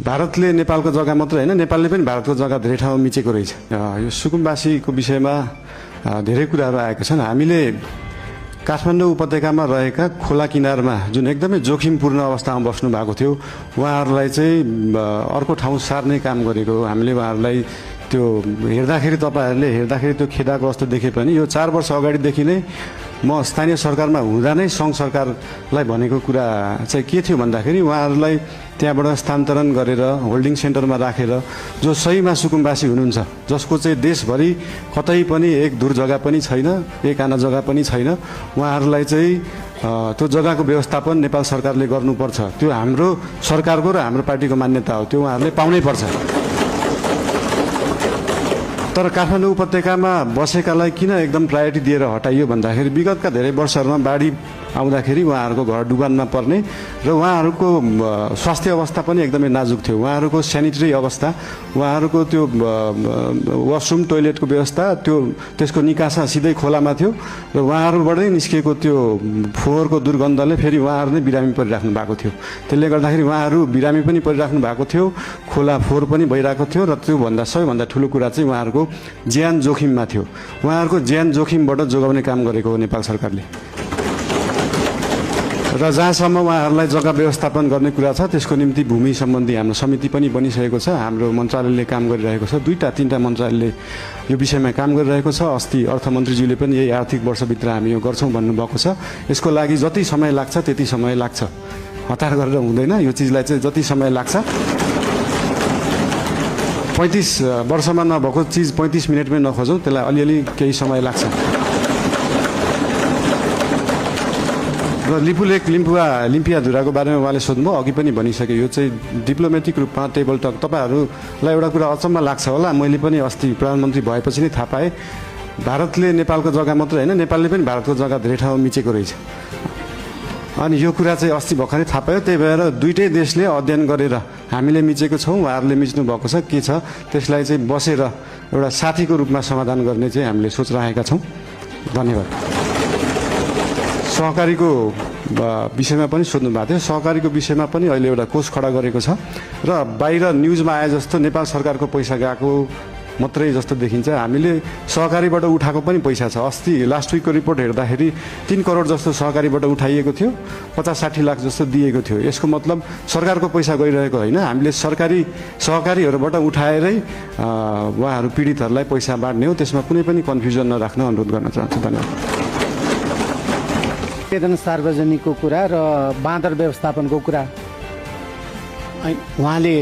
भारतले नेपालको जग्गा मात्र होइन, नेपालले पनि भारतको जग्गा धेरै ठाउँमा मिचेको रहेछ। यो सुकुम्बासीको विषयमा धेरै कुराहरू आएका छन्। हामीले काठमाडौँ उपत्यकामा रहेका खोला किनारमा जुन एकदमै जोखिमपूर्ण अवस्थामा बस्नु भएको थियो, उहाँहरूलाई चाहिँ अर्को ठाउँ सार्ने काम गरेको हो। हामीले उहाँहरूलाई त्यो हेर्दाखेरि, तपाईँहरूले हेर्दाखेरि त्यो खेदाको अवस्था देखे पनि यो 4 वर्ष अगाडिदेखि नै म स्थानीय सरकारमा हुँदा नै सङ्घ सरकारलाई भनेको कुरा चाहिँ के थियो भन्दाखेरि उहाँहरूलाई त्यहाँबाट स्थानान्तरण गरेर होल्डिङ सेन्टरमा राखेर जो सहीमा सुकुम्बासी हुनुहुन्छ, जसको चाहिँ देशभरि कतै पनि एक दूर जग्गा पनि छैन, एक आना जग्गा पनि छैन, उहाँहरूलाई चाहिँ त्यो जग्गाको व्यवस्थापन नेपाल सरकारले गर्नुपर्छ। त्यो हाम्रो सरकारको र हाम्रो पार्टीको मान्यता हो, त्यो उहाँहरूले पाउनै पर्छ। तर काठमाडौँ उपत्यकामा बसेकालाई किन एकदम प्रायोरिटी दिएर हटाइयो भन्दाखेरि विगतका धेरै वर्षहरूमा बाढी आउँदाखेरि उहाँहरूको घर डुबानमा पर्ने र उहाँहरूको स्वास्थ्य अवस्था पनि एकदमै नाजुक थियो। उहाँहरूको सेनिटरी अवस्था, उहाँहरूको त्यो वासरुम टोइलेटको व्यवस्था, त्यसको निकासा सिधै खोलामा थियो र उहाँहरूबाटै निस्किएको त्यो फोहोरको दुर्गन्धले फेरि उहाँहरू नै बिरामी परिराख्नु भएको थियो। त्यसले गर्दाखेरि उहाँहरू बिरामी पनि परिराख्नु भएको थियो, खोला फोहोर पनि भइरहेको थियो र त्योभन्दा सबैभन्दा ठुलो कुरा चाहिँ उहाँहरूको ज्यान जोखिममा थियो। उहाँहरूको ज्यान जोखिमबाट जोगाउने काम गरेको हो नेपाल सरकारले। र जहाँसम्म उहाँहरूलाई जग्गा व्यवस्थापन गर्ने कुरा छ, त्यसको निम्ति भूमि सम्बन्धी हाम्रो समिति पनि बनिसकेको छ। हाम्रो मन्त्रालयले काम गरिरहेको छ, 2-3 मन्त्रालयले यो विषयमा काम गरिरहेको छ। अस्ति अर्थमन्त्रीज्यूले पनि यही आर्थिक वर्षभित्र हामी यो गर्छौँ भन्नुभएको छ। यसको लागि जति समय लाग्छ त्यति समय लाग्छ, हतार गरेर हुँदैन। यो चिजलाई चाहिँ जति समय लाग्छ, 35 वर्षमा नभएको चिज 35 मिनटमै नखोजौँ, त्यसलाई अलिअलि केही समय लाग्छ। र लिपुलेक लिम्पियाधुराको बारेमा उहाँले सोध्नुभयो, अघि पनि भनिसकेँ। यो चाहिँ डिप्लोमेटिक रूपमा टेबल टक। तपाईँहरूलाई एउटा कुरा अचम्म लाग्छ होला, मैले पनि अस्ति प्रधानमन्त्री भएपछि नै थाहा पाएँ, भारतले नेपालको जग्गा मात्र होइन, नेपालले पनि भारतको जग्गा धेरै ठाउँमा मिचेको रहेछ। अनि यो कुरा चाहिँ अस्ति भर्खरै थाहा पायो। त्यही भएर दुईटै देशले अध्ययन गरेर हामीले मिचेको छौँ, उहाँहरूले मिच्नु भएको छ, के छ त्यसलाई चाहिँ बसेर एउटा साथीको रूपमा समाधान गर्ने चाहिँ हामीले सोच राखेका छौँ। धन्यवाद। सहकारीको विषयमा पनि सोध्नु भएको थियो। सहकारीको विषयमा पनि अहिले एउटा कोष खडा गरेको छ र बाहिर न्युजमा आए जस्तो नेपाल सरकारको पैसा गएको मात्रै जस्तो देखिन्छ। हामीले सहकारीबाट उठाएको पनि पैसा छ। अस्ति लास्ट विकको रिपोर्ट हेर्दाखेरि 3 करोड जस्तो सहकारीबाट उठाइएको थियो, 50-60 लाख जस्तो दिएको थियो। यसको मतलब सरकारको पैसा गइरहेको होइन, हामीले सहकारीहरूबाट उठाएरै उहाँहरू पीडितहरूलाई पैसा बाँड्ने हो। त्यसमा कुनै पनि कन्फ्युजन नराख्न अनुरोध गर्न चाहन्छु। धन्यवाद। वेतन सार्वजनिकको कुरा र बाँदर व्यवस्थापनको कुरा उहाँले